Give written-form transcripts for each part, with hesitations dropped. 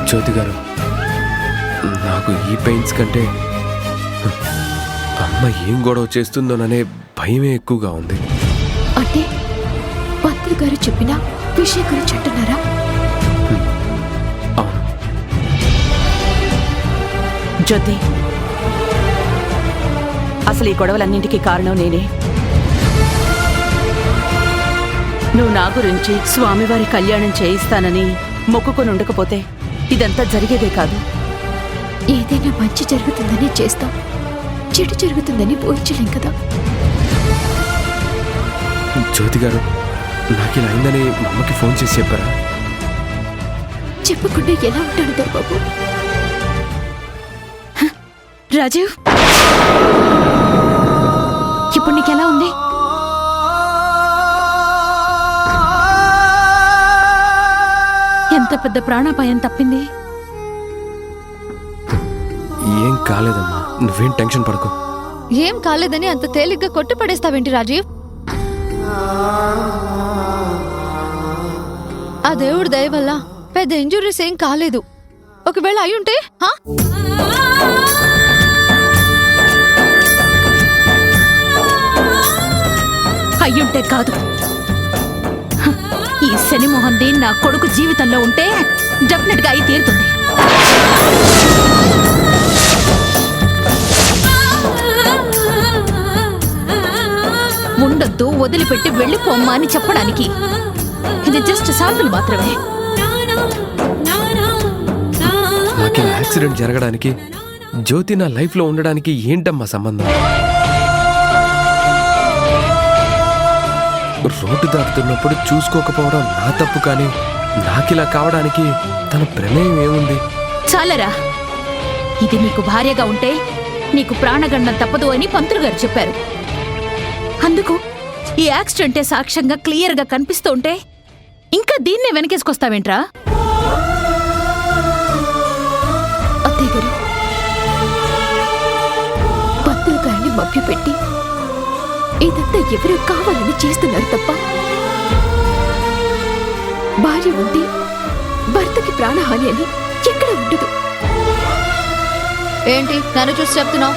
జ్యోతి గారు, నాకు ఈ పెయిన్స్ కంటే అమ్మ ఏం గొడవ చేస్తుందోననే భయమే ఎక్కువగా ఉంది. అంటే పంతులు గారు చెప్పిన విషయం గురించి అంటున్నారా? అవును. జ్యోతి, అసలు ఈ గొడవలన్నింటికీ కారణం నేనే. నువ్వు నా గురించి స్వామివారి కళ్యాణం చేయిస్తానని మొక్కుకొని ఉండకపోతే ఇదంతా జరిగేదే కాదు. ఏదైనా మంచి జరుగుతుందని చేస్తాం, చెడు జరుగుతుందని ఊహించలేం కదా. జ్యోతి గారు, నాకు ఇలా అయిందని మా అమ్మకి ఫోన్ చేసి చెప్పారా? చెప్పకుండా ఎలా ఉంటాడు దొరబాబు? రాజీవ్, ఇప్పుడు నీకెలా ఉంది? ఎంత పెద్ద ప్రాణాపాయం తప్పింది. ఏం కాలేదమ్మా, నువ్వేం టెన్షన్ పడకు. ఏం కాలేదని అంత తేలిగ్గా కొట్టుపడేస్తావేంటి రాజీవ్? ఆ దేవుడి దయ వల్ల పెద్ద ఇంజురీస్ ఏం కాలేదు. ఒకవేళ అయ్యుంటే అయ్యుంటే కాదు, ఈ శనిమోహన్ది నా కొడుకు జీవితంలో ఉంటే డెఫినెట్ గా అయి తీరుతుంది. ఉండొద్దు, వదిలిపెట్టి వెళ్ళిపోమ్మా అని చెప్పడానికి ఇది జస్ట్ శాంపుల్ మాత్రమే. నాకు యాక్సిడెంట్ జరగడానికి, జ్యోతి నా లైఫ్ లో ఉండడానికి ఏంటమ్మా సంబంధం? రోడ్డు దాటుతున్నప్పుడు చూసుకోకపోవడం నా తప్పు, కానీ నాకిలా కావడానికి తన ప్రమేయం ఏముంది? చాలరా, ఇది నీకు భార్యగా ఉంటే నీకు ప్రాణగండం తప్పదు అని పంతులు గారు చెప్పారు. అందుకు ఈ యాక్సిడెంటే సాక్ష్యంగా క్లియర్ గా కనిపిస్తూ ఉంటే ఇంకా దీన్నే వెనకేసుకొస్తావేంట్రా? అత్తయ్య గారు, పంతులు గారిని మభ్యపెట్టి ఇదంతా ఎవరో కావాలని చేస్తున్నారు తప్ప భార్య ఉంటే భర్తకి ప్రాణహాని అని ఎక్కడ ఉండదు. ఏంటి నన్ను చూసి చెప్తున్నావు?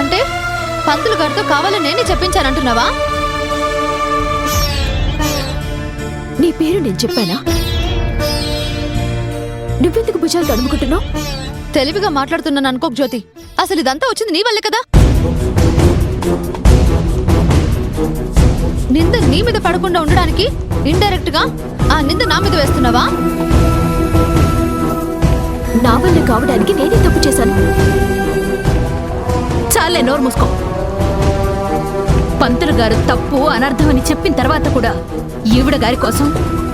అంటే పంతులు గారితో కావాలని నేనే చెప్పించానంటున్నావా? నీ పేరు నేను చెప్పానా? నువ్వెందుకు భుజాలు తడుముకుంటున్నావు? తెలివిగా మాట్లాడుతున్నాను అనుకోకు జ్యోతి. అసలు ఇదంతా వచ్చింది నీ వల్లే కదా. నింద నీ మీద పడకుండా ఉండడానికి ఇండైరెక్ట్ గా ఆ నింద నా మీద వేస్తున్నావా? నా వల్ల కావడానికి నేనే తప్పు చేశాను. చాలే, నోరు మూసుకో. పంతులు గారు తప్పు అనర్థమని చెప్పిన తర్వాత కూడా ఈవిడ గారి కోసం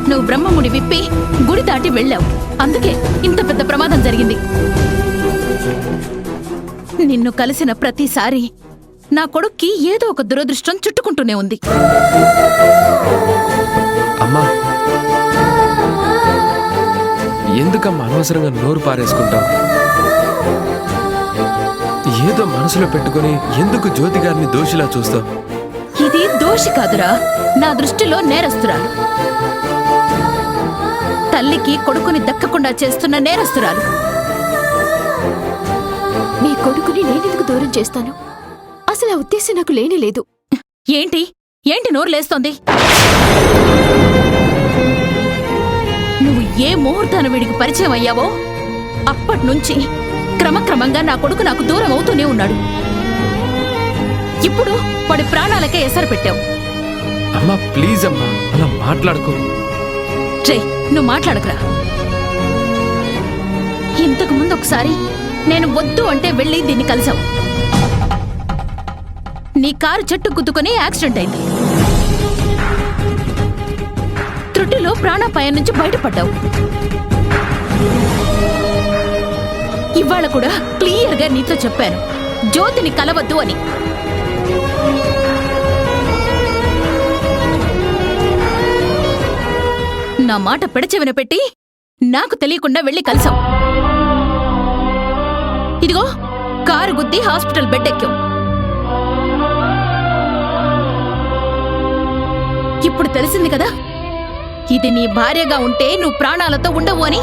నువ్వు బ్రహ్మముడి విప్పి గుడి దాటి వెళ్ళావు. అందుకే ఇంత పెద్ద ప్రమాదం జరిగింది. నిన్ను కలిసిన ప్రతిసారి నా కొడుక్కి ఏదో ఒక దురదృష్టం చుట్టుకుంటూనే ఉంది. అమ్మా, ఎందుకమ్మా అనవసరంగా నోరు పారేసుకుంటావు? ఏదో మనసులో పెట్టుకుని ఎందుకు జ్యోతి గారిని దోషిలా చూస్తావు? ఇది దోషి కాదురా, నా దృష్టిలో నేరస్తురాలు. తల్లికి కొడుకుని దక్కకుండా చేస్తున్న నేరస్తురాలు. నీ కొడుకుని నేనెందుకు దూరం చేస్తాను? అసలు ఆ ఉద్దేశం నాకు లేనే లేదు. ఏంటి ఏంటి నోరు లేస్తోంది? నువ్వు ఏ ముహూర్తాన వీడికి పరిచయం అయ్యావో అప్పట్నుంచి క్రమక్రమంగా నా కొడుకు నాకు దూరం అవుతూనే ఉన్నాడు. ఇప్పుడు వాడి ప్రాణాలకే ఎసరు పెట్టావు. అమ్మా ప్లీజ్ అమ్మా, అలా మాట్లాడుకో. రే, నువ్వు మాట్లాడకురా. ఇంతకు ముందు ఒకసారి నేను వద్దు అంటే వెళ్ళి దీన్ని కలిసావు. నీ కారు చెట్టు గుద్దుకొని యాక్సిడెంట్ అయింది. త్రుటిలో ప్రాణాపాయం నుంచి బయటపడ్డావు. ఇవాళ కూడా క్లియర్ గా నీతో చెప్పాను, జ్యోతిని కలవద్దు అని. నా మాట పెడచెవిన పెట్టి నాకు తెలియకుండా వెళ్ళి కలిసావు. ఇదిగో కారు గుద్ది హాస్పిటల్ బెడ్ ఎక్కావు. ఇప్పుడు తెలిసింది కదా ఇది నీ భార్యగా ఉంటే నువ్వు ప్రాణాలతో ఉండవు అని